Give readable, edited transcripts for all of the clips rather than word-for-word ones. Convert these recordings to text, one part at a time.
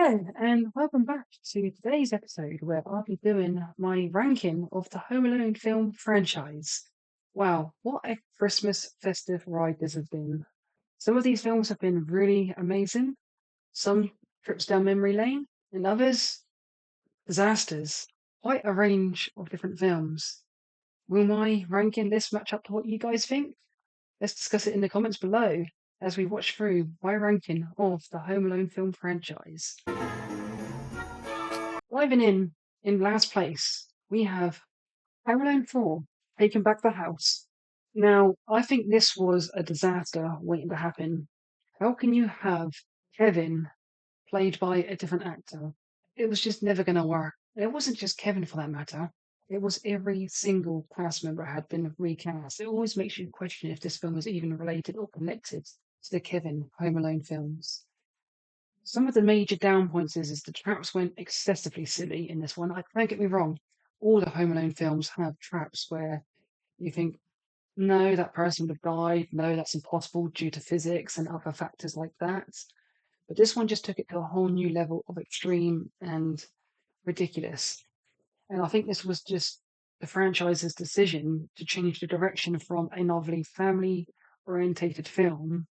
Hello, and welcome back to today's episode where I'll be doing my ranking of the Home Alone film franchise. Wow, what a Christmas festive ride this has been. Some of these films have been really amazing, some trips down memory lane, and others disasters. Quite a range of different films. Will my ranking list match up to what you guys think? Let's discuss it in the comments below as we watch through my ranking of the Home Alone film franchise. Diving in last place, we have Home Alone 4, Taking Back the House. Now, I think this was a disaster waiting to happen. How can you have Kevin played by a different actor? It was just never going to work. It wasn't just Kevin for that matter. It was every single cast member had been recast. It always makes you question if this film was even related or connected to the Kevin Home Alone films. Some of the major down points is the traps went excessively silly in this one. Don't get me wrong, all the Home Alone films have traps where you think, no, that person would have died, no, that's impossible due to physics and other factors like that. But this one just took it to a whole new level of extreme and ridiculous. And I think this was just the franchise's decision to change the direction from a novelty family orientated film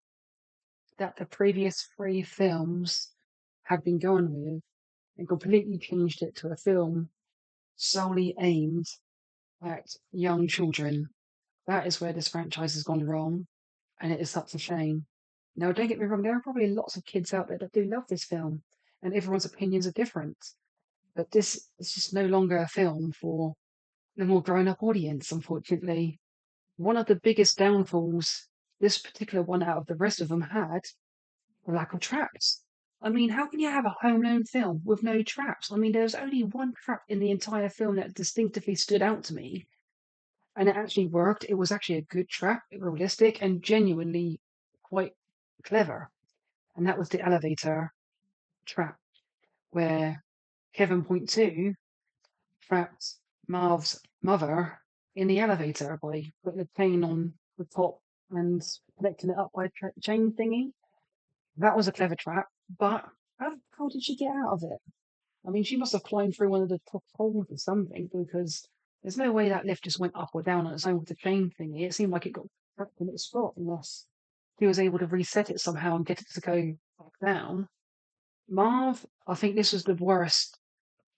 that the previous three films had been going with and completely changed it to a film solely aimed at young children. That is where this franchise has gone wrong, and it is such a shame. Now, don't get me wrong, there are probably lots of kids out there that do love this film, and everyone's opinions are different. But this is just no longer a film for the more grown up audience, unfortunately. One of the biggest downfalls this particular one out of the rest of them had the lack of traps. I mean, how can you have a Home Alone film with no traps? I mean, there was only one trap in the entire film that distinctively stood out to me, and it actually worked. It was actually a good trap, realistic, and genuinely quite clever. And that was the elevator trap, where Kevin Point Two trapped Marv's mother in the elevator by putting a chain on the top and connecting it up by a chain thingy. That was a clever trap, but how did she get out of it? I mean, she must have climbed through one of the top holes or something because there's no way that lift just went up or down on its own with the chain thingy. It seemed like it got trapped in its spot unless he was able to reset it somehow and get it to go back down. Marv, I think this was the worst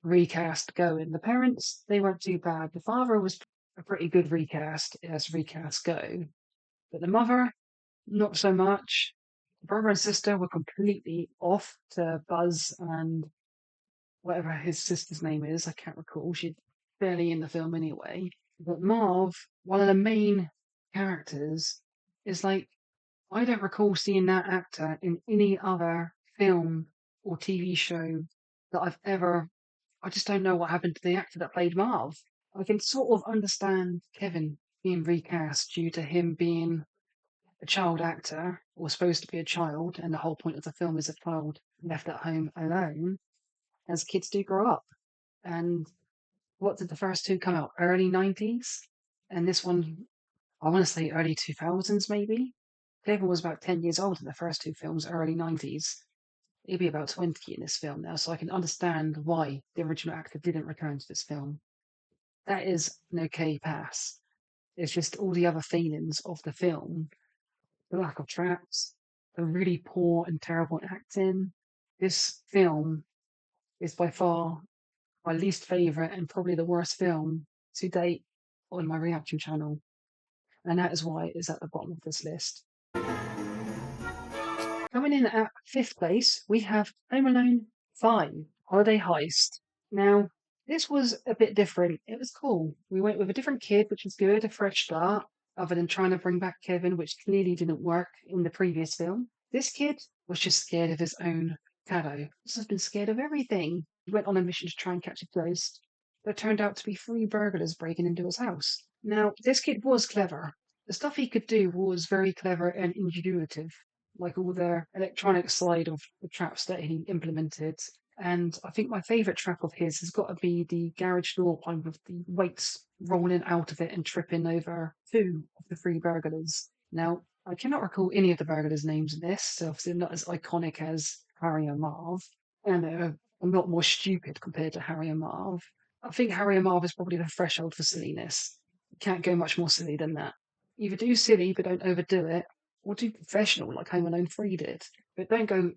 recast going. The parents, they weren't too bad. The father was a pretty good recast as recasts go, but the mother, not so much. Brother and sister were completely off to Buzz and whatever his sister's name is. I can't recall. She's barely in the film anyway. But Marv, one of the main characters, is like, I don't recall seeing that actor in any other film or TV show that I've ever. I just don't know what happened to the actor that played Marv. I can sort of understand Kevin being recast due to him being a child actor, or supposed to be a child, and the whole point of the film is a child left at home alone, as kids do grow up. And what did the first two come out? Early 90s? And this one, I want to say early 2000s, maybe? Kevin was about 10 years old in the first two films, early 90s. He'd be about 20 in this film now, so I can understand why the original actor didn't return to this film. That is an okay pass. It's just all the other failings of the film, the lack of traps, the really poor and terrible acting. This film is by far my least favourite and probably the worst film to date on my reaction channel. And that is why it is at the bottom of this list. Coming in at fifth place, we have Home Alone 5, Holiday Heist. Now, this was a bit different. It was cool. We went with a different kid, which was good, a fresh start, other than trying to bring back Kevin, which clearly didn't work in the previous film. This kid was just scared of his own shadow. This has been scared of everything. He went on a mission to try and catch a ghost, but it turned out to be three burglars breaking into his house. Now, this kid was clever. The stuff he could do was very clever and ingenuitive, like all the electronic side of the traps that he implemented. And I think my favourite trap of his has got to be the garage door pipe with the weights rolling out of it and tripping over two of the three burglars. Now, I cannot recall any of the burglars' names in this, so obviously not as iconic as Harry and Marv. and a lot more stupid compared to Harry and Marv. I think Harry and Marv is probably the threshold for silliness. You can't go much more silly than that. Either do silly but don't overdo it, or do professional like Home Alone 3 did. But don't go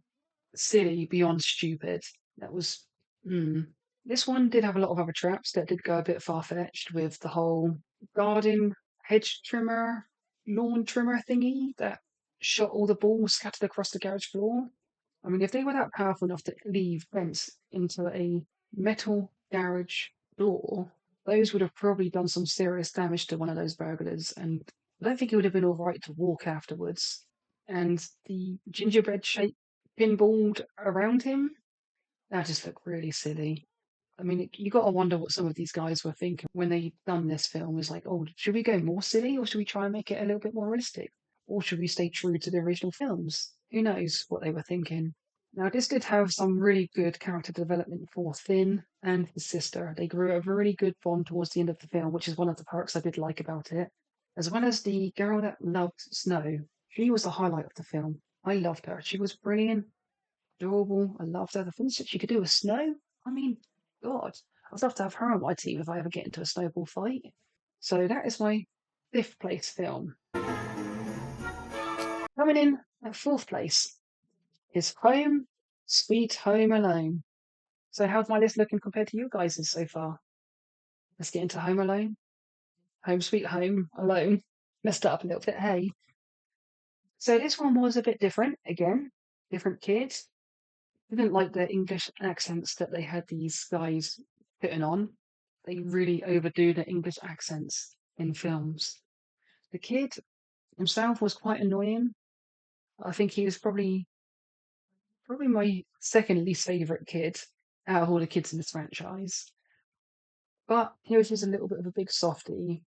silly beyond stupid. That was. Hmm. This one did have a lot of other traps that did go a bit far fetched with the whole garden hedge trimmer, lawn trimmer thingy that shot all the balls scattered across the garage floor. I mean, if they were that powerful enough to leave vents into a metal garage door, those would have probably done some serious damage to one of those burglars, and I don't think it would have been all right to walk afterwards. And the gingerbread shape pinballed around him, that just looked really silly. I mean, you got to wonder what some of these guys were thinking when they done this film. Is like, oh, should we go more silly, or should we try and make it a little bit more realistic, or should we stay true to the original films? Who knows what they were thinking? Now, this did have some really good character development for Finn and his sister. They grew a really good bond towards the end of the film, which is one of the perks I did like about it. As well as the girl that loved snow, she was the highlight of the film. I loved her. She was brilliant, adorable. I loved her. The things that she could do with snow. I mean, God, I'd love to have her on my team if I ever get into a snowball fight. So that is my fifth place film. Coming in at fourth place is Home Sweet Home Alone. So how's my list looking compared to you guys' so far? Let's get into Home Alone. Home Sweet Home Alone. Messed it up a little bit, hey. So this one was a bit different, again. Different kids. Didn't like the English accents that they had these guys putting on. They really overdo the English accents in films. The kid himself was quite annoying. I think he was probably my second least favorite kid out of all the kids in this franchise. But he was just a little bit of a big softy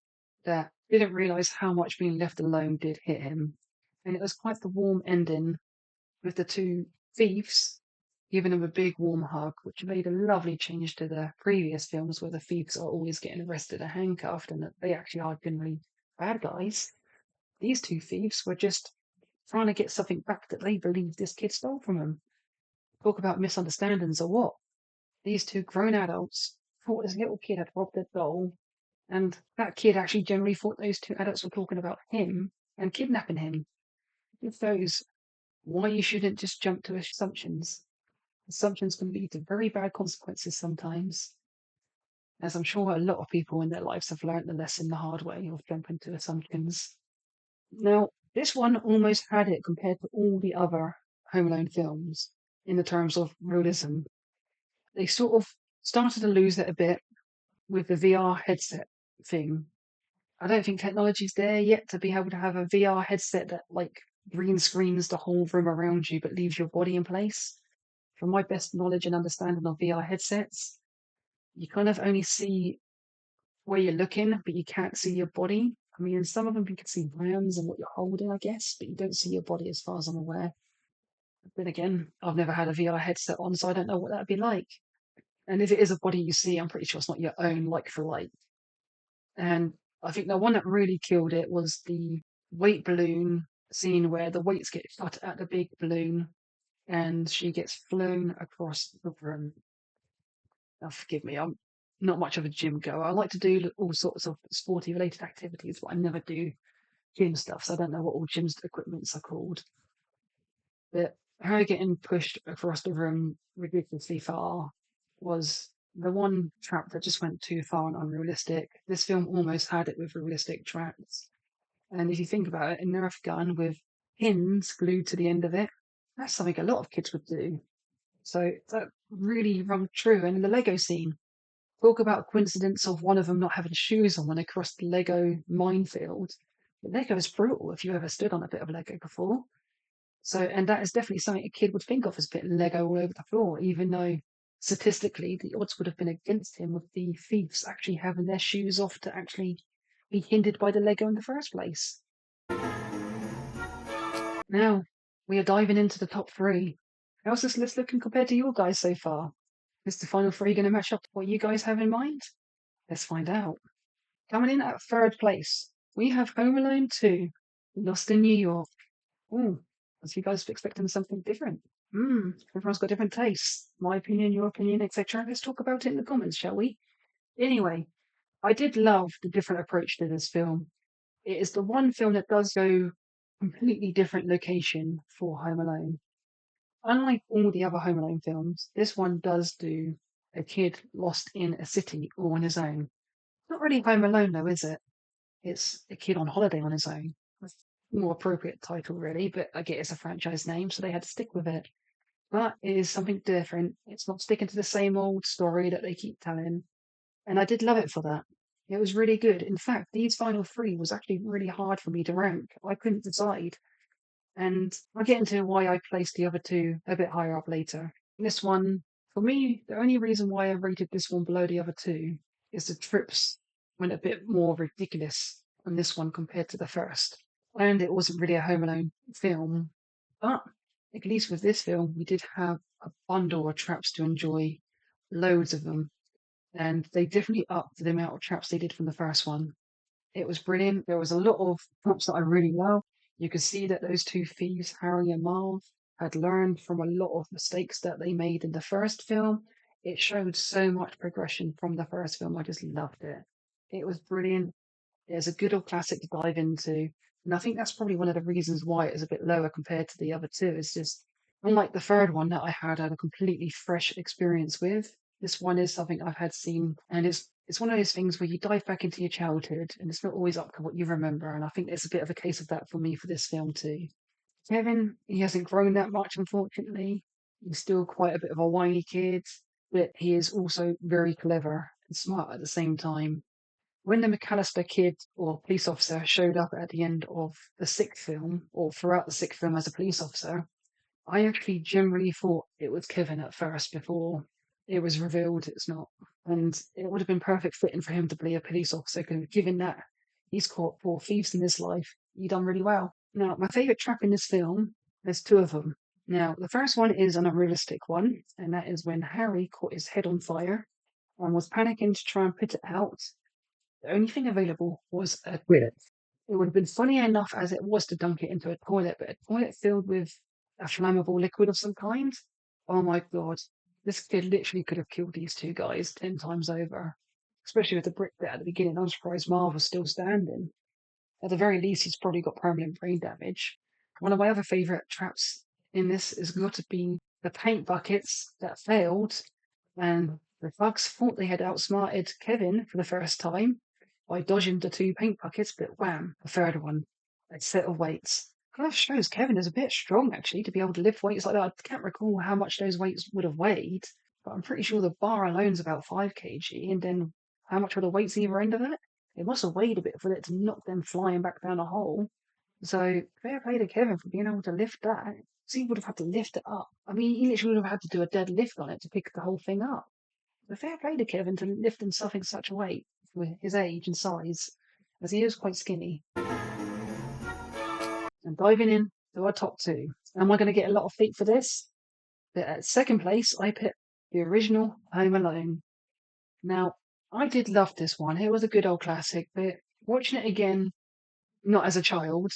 that didn't realize how much being left alone did hit him. And it was quite the warm ending with the two thieves giving him a big warm hug, which made a lovely change to the previous films where the thieves are always getting arrested and handcuffed and that they actually are generally bad guys. These two thieves were just trying to get something back that they believed this kid stole from them. Talk about misunderstandings or what? These two grown adults thought this little kid had robbed their doll, and that kid actually generally thought those two adults were talking about him and kidnapping him. It shows why you shouldn't just jump to assumptions. Assumptions can lead to very bad consequences sometimes, as I'm sure a lot of people in their lives have learnt the lesson the hard way of jumping to assumptions. Now, this one almost had it compared to all the other Home Alone films in the terms of realism. They sort of started to lose it a bit with the VR headset thing. I don't think technology's there yet to be able to have a VR headset that like green screens the whole room around you but leaves your body in place. From my best knowledge and understanding of VR headsets, you kind of only see where you're looking, but you can't see your body. I mean, in some of them you can see brands and what you're holding, I guess, but you don't see your body as far as I'm aware. Then again, I've never had a VR headset on, so I don't know what that'd be like. And if it is a body you see, I'm pretty sure it's not your own like for like. And I think the one that really killed it was the weight balloon scene where the weights get cut at the big balloon and she gets flown across the room. Now, forgive me, I'm not much of a gym goer. I like to do all sorts of sporty related activities, but I never do gym stuff, so I don't know what all gym's equipments are called. But her getting pushed across the room ridiculously far was the one trap that just went too far and unrealistic. This film almost had it with realistic traps. And if you think about it, a Nerf gun with pins glued to the end of it, that's something a lot of kids would do. So that really rung true. And in the Lego scene, talk about coincidence of one of them not having shoes on when they crossed the Lego minefield. The Lego is brutal if you ever stood on a bit of Lego before. So, and that is definitely something a kid would think of as a bit Lego all over the floor, even though statistically the odds would have been against him with the thieves actually having their shoes off to actually be hindered by the Lego in the first place. Now, we are diving into the top three. How's this list looking compared to your guys so far? Is the final three going to match up to what you guys have in mind? Let's find out. Coming in at third place, we have Home Alone 2, Lost in New York. Ooh, was you guys expecting something different? Everyone's got different tastes. My opinion, your opinion, etc. Let's talk about it in the comments, shall we? Anyway, I did love the different approach to this film. It is the one film that does go completely different location for Home Alone. Unlike all the other Home Alone films, this one does do a kid lost in a city all on his own. Not really Home Alone though, is it? It's a kid on holiday on his own. That's a more appropriate title, really, but I get it's a franchise name, so they had to stick with it. But it is something different. It's not sticking to the same old story that they keep telling. And I did love it for that. It was really good. In fact, these final three was actually really hard for me to rank. I couldn't decide. And I'll get into why I placed the other two a bit higher up later. This one, for me, the only reason why I rated this one below the other two is the trips went a bit more ridiculous on this one compared to the first. And it wasn't really a Home Alone film, but at least with this film, we did have a bundle of traps to enjoy, loads of them, and they definitely upped the amount of traps they did from the first one. It was brilliant. There was a lot of prompts that I really loved. You could see that those two thieves, Harry and Marv, had learned from a lot of mistakes that they made in the first film. It showed so much progression from the first film. I just loved it. It was brilliant. It's a good old classic to dive into. And I think that's probably one of the reasons why it is a bit lower compared to the other two. It's just, unlike the third one that I had a completely fresh experience with, this one is something I've had seen, and it's one of those things where you dive back into your childhood, and it's not always up to what you remember. And I think there's a bit of a case of that for me for this film too. Kevin, he hasn't grown that much, unfortunately. He's still quite a bit of a whiny kid, but he is also very clever and smart at the same time. When the McAllister kid or police officer showed up at the end of the sixth film, or throughout the sixth film as a police officer, I actually generally thought it was Kevin at first before it was revealed it's not. And it would have been perfect fitting for him to be a police officer, because given that he's caught four thieves in his life, he done really well. Now, my favourite trap in this film, there's two of them. Now, the first one is an unrealistic one, and that is when Harry caught his head on fire and was panicking to try and put it out. The only thing available was a toilet. It would have been funny enough as it was to dunk it into a toilet, but a toilet filled with a flammable liquid of some kind? Oh my god. This kid literally could have killed these two guys 10 times over. Especially with the brick bit at the beginning. I'm surprised Marv was still standing. At the very least, he's probably got permanent brain damage. One of my other favourite traps in this has got to be the paint buckets that failed, and the thugs thought they had outsmarted Kevin for the first time by dodging the two paint buckets, but wham, the third one, a set of weights. Kind of shows Kevin is a bit strong actually to be able to lift weights like that. I can't recall how much those weights would have weighed, but I'm pretty sure the bar alone's about 5 kg, and then how much were the weights either end of it? It must have weighed a bit for it to knock them flying back down a hole. So fair play to Kevin for being able to lift that. So he would have had to lift it up. I mean, he literally would have had to do a dead lift on it to pick the whole thing up. But fair play to Kevin to lifting something such a weight for his age and size, as he is quite skinny. And diving in to our top two. Am I going to get a lot of feet for this? But at second place, I put the original Home Alone. Now, I did love this one. It was a good old classic, but watching it again, not as a child,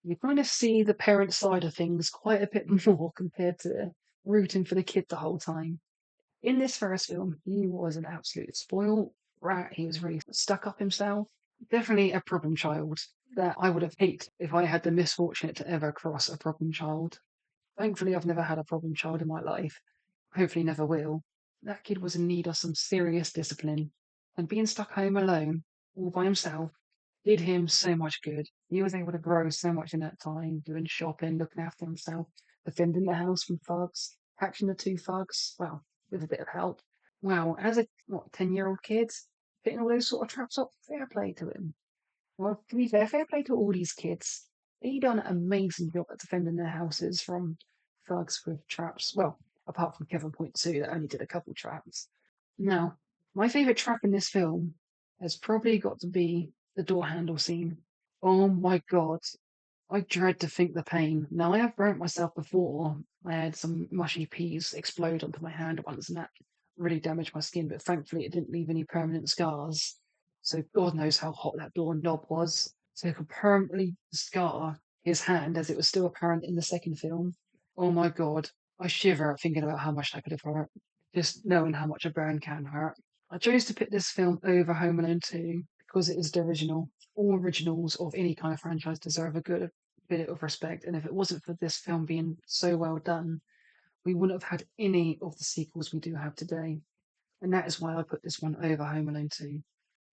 you kind of see the parent side of things quite a bit more compared to rooting for the kid the whole time. In this first film, he was an absolute spoiled rat. He was really stuck up himself. Definitely a problem child that I would have hated if I had the misfortune to ever cross a problem child. Thankfully, I've never had a problem child in my life. Hopefully, never will. That kid was in need of some serious discipline, and being stuck home alone, all by himself, did him so much good. He was able to grow so much in that time, doing shopping, looking after himself, defending the house from thugs, catching the two thugs, well, with a bit of help. Wow, as a, 10-year-old kid, putting all those sort of traps up, fair play to him. Well, to be fair, fair play to all these kids. They done an amazing job at defending their houses from thugs with traps. Well, apart from Kevin Point 2, that only did a couple traps. Now, my favourite trap in this film has probably got to be the door handle scene. Oh my god, I dread to think the pain. Now, I have burnt myself before. I had some mushy peas explode onto my hand once, and that really damaged my skin, but thankfully it didn't leave any permanent scars. So God knows how hot that door knob was. So it could permanently scar his hand, as it was still apparent in the second film. Oh my god. I shiver thinking about how much that could have hurt, just knowing how much a burn can hurt. I chose to put this film over Home Alone 2 because it is the original. All originals of any kind of franchise deserve a good bit of respect, and if it wasn't for this film being so well done, we wouldn't have had any of the sequels we do have today. And that is why I put this one over Home Alone 2,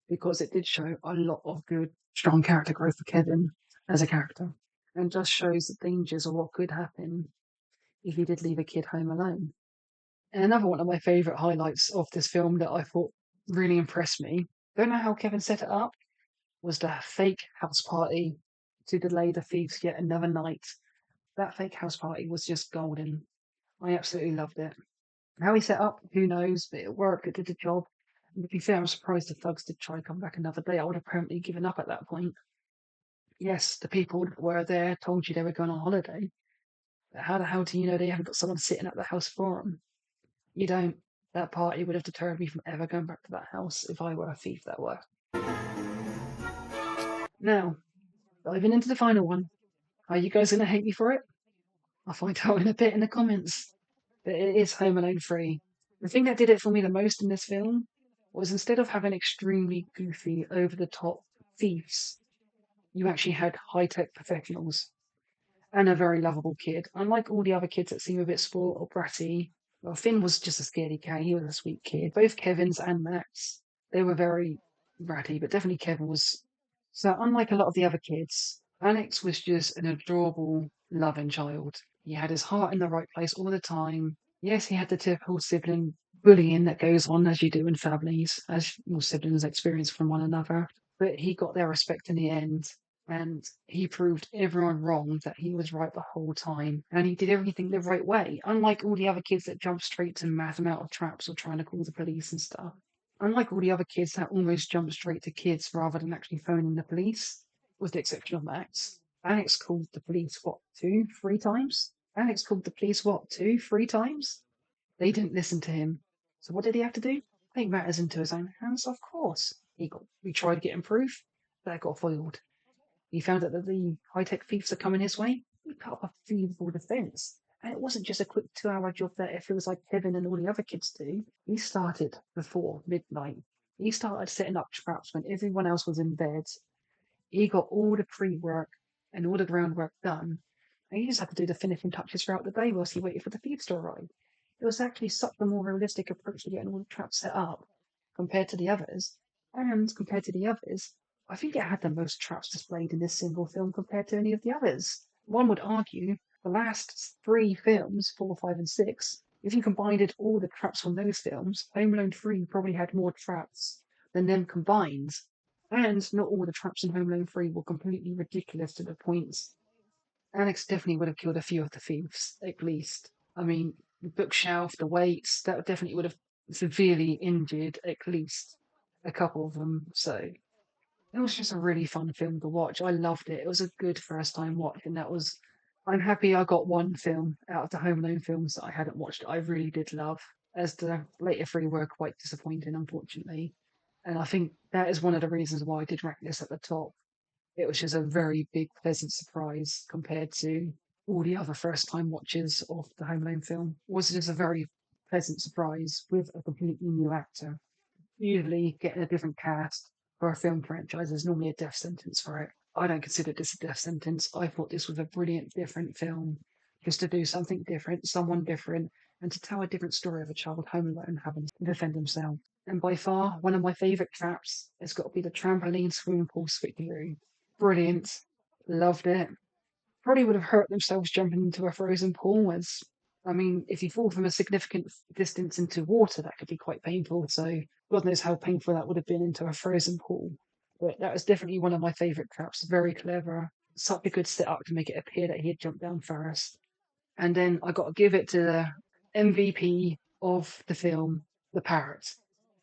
because it did show a lot of good, strong character growth for Kevin as a character, and just shows the dangers of what could happen if he did leave a kid home alone. And another one of my favourite highlights of this film that I thought really impressed me, don't know how Kevin set it up, was the fake house party to delay the thieves yet another night. That fake house party was just golden. I absolutely loved it. How he set up, who knows, but it worked, it did the job. And to be fair, I'm surprised the thugs did try to come back another day. I would have permanently given up at that point. Yes, the people that were there told you they were going on holiday, but how the hell do you know they haven't got someone sitting at the house for them? You don't. That party would have deterred me from ever going back to that house if I were a thief that were. Now, diving into the final one. Are you guys going to hate me for it? I'll find out in a bit in the comments. But it is Home Alone 3. The thing that did it for me the most in this film was instead of having extremely goofy, over the top thieves, you actually had high tech professionals and a very lovable kid. Unlike all the other kids that seem a bit spoiled or bratty, well, Finn was just a scaredy cat. He was a sweet kid. Both Kevin's and Max, they were very bratty, but definitely Kevin was. So, unlike a lot of the other kids, Alex was just an adorable, loving child. He had his heart in the right place all the time. Yes, he had the typical sibling bullying that goes on as you do in families, as your siblings experience from one another. But he got their respect in the end, and he proved everyone wrong that he was right the whole time, and he did everything the right way, unlike all the other kids that jumped straight to math him out of traps or trying to call the police and stuff. Unlike all the other kids that almost jumped straight to kids rather than actually phoning the police, with the exception of Max. Alex called the police, what, two, three times? Alex called the police, what, two, three times? They didn't listen to him. So what did he have to do? Take matters into his own hands, of course. We tried to get him proof, that got foiled. He found out that the high-tech thieves are coming his way. He put up a feasible defence. And it wasn't just a quick 2-hour job that it feels like Kevin and all the other kids do. He started before midnight. He started setting up traps when everyone else was in bed. He got all the pre-work and all the groundwork done. And he just had to do the finishing touches throughout the day whilst he waited for the thieves to arrive. It was actually such a more realistic approach to getting all the traps set up compared to the others. And compared to the others, I think it had the most traps displayed in this single film compared to any of the others. One would argue the last three films, 4, 5, and 6, if you combined all the traps from those films, Home Alone 3 probably had more traps than them combined. And not all the traps in Home Alone 3 were completely ridiculous to the point Alex definitely would have killed a few of the thieves, at least. I mean, the bookshelf, the weights, that definitely would have severely injured at least a couple of them. So it was just a really fun film to watch. I loved it. It was a good first time watch, and that was. I'm happy I got one film out of the Home Alone films that I hadn't watched that I really did love, as the later three were quite disappointing, unfortunately. And I think that is one of the reasons why I did rank this at the top. It was just a very big, pleasant surprise compared to all the other first time watches of the Home Alone film. It was just a very pleasant surprise with a completely new actor. Usually, getting a different cast for a film franchise is normally a death sentence for it. I don't consider this a death sentence. I thought this was a brilliant, different film, just to do something different, someone different, and to tell a different story of a child home alone having to defend himself. And by far, one of my favourite traps has got to be the trampoline swimming pool switcheroo. Brilliant. Loved it. Probably would have hurt themselves jumping into a frozen pool as I mean, if you fall from a significant distance into water, that could be quite painful. So God knows how painful that would have been into a frozen pool. But that was definitely one of my favourite traps. Very clever. Such a good setup to make it appear that he had jumped down first. And then I got to give it to the MVP of the film, the parrot.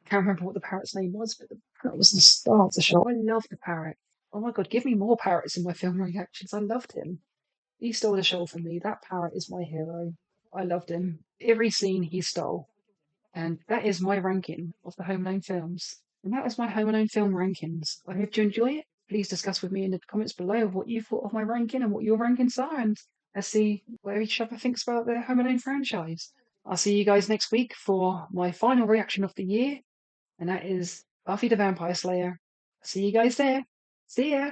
Can't remember what the parrot's name was, but the parrot was the star of the show. I love the parrot. Oh my god, give me more parrots in my film reactions. I loved him. He stole the show from me. That parrot is my hero. I loved him. Every scene he stole. And that is my ranking of the Home Alone films. And that is my Home Alone film rankings. I hope you enjoy it. Please discuss with me in the comments below what you thought of my ranking and what your rankings are. And Let's see what each other thinks about the Home Alone franchise. I'll see you guys next week for my final reaction of the year, and that is Buffy the Vampire Slayer. See you guys there. See ya.